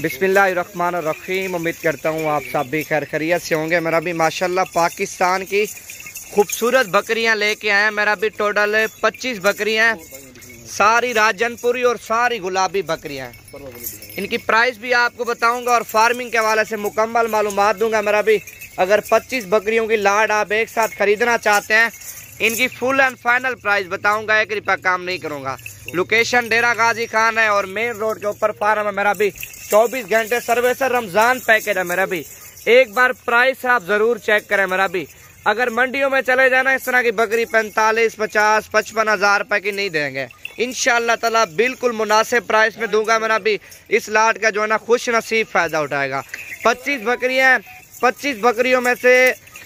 बिस्मिल्लाहिर्रहमानिर्रहीम। उम्मीद करता हूँ आप सब भी खैर खैरियत से होंगे। मेरा भी माशाल्लाह पाकिस्तान की खूबसूरत बकरियाँ लेके आए हैं। मेरा भी टोटल 25 बकरियाँ हैं, सारी राजनपुरी और सारी गुलाबी बकरियाँ हैं। इनकी प्राइस भी आपको बताऊंगा और फार्मिंग के हवाले से मुकम्मल मालूमात दूंगा। मेरा भी अगर 25 बकरियों की लाड आप एक साथ खरीदना चाहते हैं, इनकी फुल एंड फाइनल प्राइस बताऊंगा, 1 रुपया काम नहीं करूंगा। लोकेशन डेरा गाजी खान है और मेन रोड के ऊपर फार्म है। मेरा भी 24 घंटे सर्विस है, रमजान पैकेज है। मेरा भी एक बार प्राइस आप जरूर चेक करें। मेरा भी अगर मंडियों में चले जाना इस तरह की बकरी 45, 50, 55 हजार रुपए की नहीं देंगे। इंशाअल्लाह ताला बिल्कुल मुनासिब प्राइस में दूंगा। मेरा भी इस लाट का जो है ना खुश नसीब फायदा उठाएगा। 25 बकरियां, 25 बकरियों में से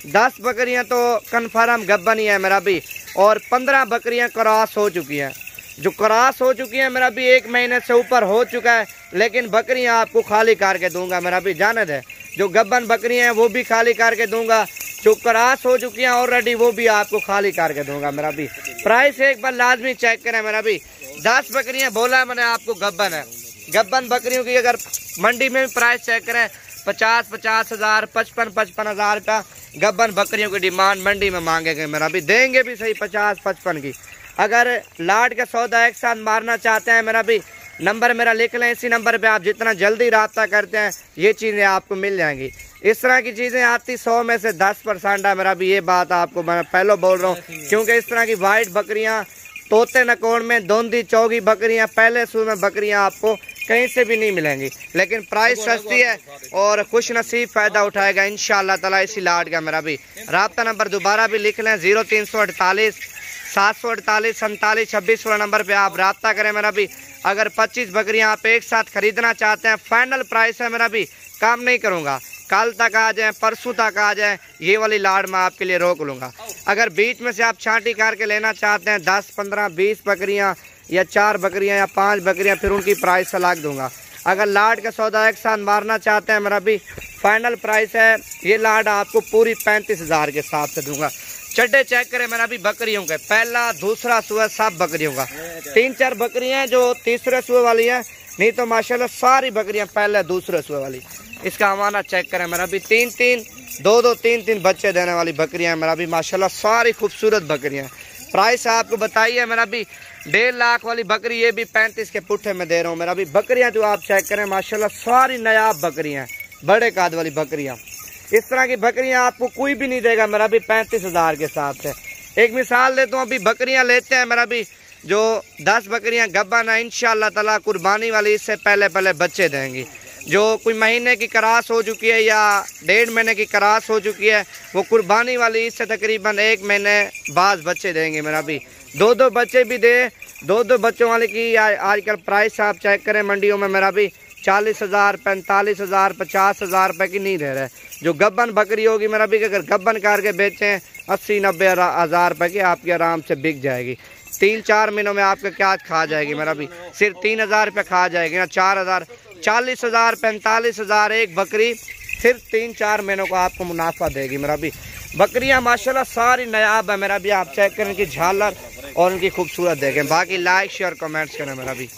10 बकरियां तो कन्फर्म गब्बन ही है मेरा भी, और 15 बकरियां क्रॉस हो चुकी हैं। जो क्रॉस हो चुकी है मेरा भी 1 महीने से ऊपर हो चुका है, लेकिन बकरियां आपको खाली करके दूंगा। मेरा भी जाने दे, जो गब्बन बकरियां हैं वो भी खाली करके दूंगा, जो क्रॉस हो चुकी हैं ऑलरेडी वो भी आपको खाली करके दूंगा। मेरा भी प्राइस एक बार लाजमी चेक करें। मेरा भी 10 बकरियां बोला है मैंने आपको गब्बन है। गब्बन बकरियों की अगर मंडी में भी प्राइस चेक करें 50-50 हजार, 55-55 हजार का गब्बन बकरियों की डिमांड मंडी में मांगेंगे। मेरा भी देंगे भी सही 50-55 की। अगर लाट का सौदा एक साथ मारना चाहते हैं, मेरा भी नंबर मेरा लिख लें। इसी नंबर पे आप जितना जल्दी रब्ता करते हैं ये चीज़ें आपको मिल जाएंगी। इस तरह की चीज़ें आती 100 में से 10% है। मेरा भी ये बात आपको मैं पहले बोल रहा हूँ, क्योंकि इस तरह की वाइट बकरियाँ तोते नकोड़ में दोंदी चौगी बकरियाँ पहले शुरू में बकरियाँ आपको कहीं से भी नहीं मिलेंगी, लेकिन प्राइस सस्ती है और खुश नसीब फ़ायदा उठाएगा इंशाअल्लाह ताला इसी लाट का। मेरा भी रब्ता नंबर दोबारा भी लिख लें 0348 748 47 26 वाला नंबर पे आप रब्ता करें। मेरा भी अगर 25 बकरियां आप एक साथ खरीदना चाहते हैं, फाइनल प्राइस है। मेरा भी काम नहीं करूंगा, कल तक आ जाए, परसों तक आ जाए, ये वाली लाड़ मैं आपके लिए रोक लूंगा। अगर बीच में से आप छांटी करके लेना चाहते हैं 10, 15, 20 बकरियां या 4 बकरियां या 5 बकरियां, फिर उनकी प्राइस अलग दूंगा। अगर लाड़ का सौदा एक साथ मारना चाहते हैं, मेरा भी फाइनल प्राइस है ये लाड़ आपको पूरी 35 हजार के हिसाब से दूंगा। चड्डे चेक करें मेरा भी बकरियों के, पहला दूसरा सुबह सब बकरियों का। 3-4 बकरियां जो तीसरे सुबह वाली हैं, नहीं तो माशाल्लाह सारी बकरियां पहले दूसरे सुबह वाली। इसका हमारा चेक करें मेरा भी 3-3, 2-2, 3-3 बच्चे देने वाली बकरियां मेरा भी माशाल्लाह सारी खूबसूरत बकरियां। प्राइस आपको बताइए मेरा भी 1.5 लाख वाली बकरी ये भी 35 के पुट्ठे में दे रहा हूँ। मेरा भी बकरियां जो आप चेक करें माशाल्लाह सारी नायाब बकरियां, बड़े काद वाली बकरियां। इस तरह की बकरियां आपको कोई भी नहीं देगा मेरा भी 35 हजार के हिसाब से। एक मिसाल देता हूँ, अभी बकरियां लेते हैं मेरा भी जो 10 बकरियां गब्बन है, इंशाअल्लाह ताला कुर्बानी वाली इससे पहले बच्चे देंगी। जो कोई महीने की क्रॉस हो चुकी है या 1.5 महीने की क्रॉस हो चुकी है, वो कुर्बानी वाली इससे तकरीबन 1 महीने बाद बच्चे देंगे। मेरा भी 2-2 बच्चे भी दे, 2-2 बच्चों वाले की आजकल प्राइस आप चेक करें मंडियों में मेरा भी 40 हजार, 45 हजार, 50 हजार रुपये की नहीं दे रहे। जो गब्बन बकरी होगी मेरा भी अगर गब्बन करके बेचें 80-90 हजार रुपये की आपकी आराम से बिक जाएगी। 3-4 महीनों में आपका क्या खा जाएगी मेरा भी, सिर्फ 3,000 रुपये खा जाएगी ना, 4,000, 40 हजार, 45 हजार एक बकरी सिर्फ 3-4 महीनों को आपको मुनाफा देगी। मेरा भी बकरियां माशाल्लाह सारी नायाब है। मेरा भी आप चेक करें इनकी झालर और इनकी खूबसूरत देखें। बाकी लाइक शेयर कमेंट्स करें मेरा भी।